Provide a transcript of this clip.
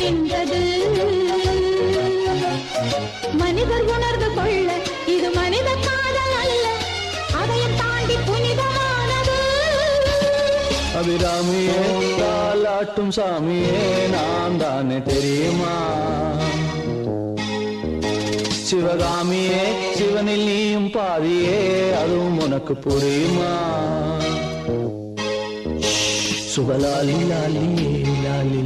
இருக்கின்றது. மனிதர் உணர்ந்து கொள்ள இது மனித காதல் அல்ல, அதையும் தாண்டி புனிதமானது. அபிராமியே தாலாட்டும் சாமியே நான் தானே தெரியுமா? சிவகாமியே சிவனில் நீயும் பாதியே அதுவும் உனக்கு புரியுமா? சுபலாலி லாலியே லாலி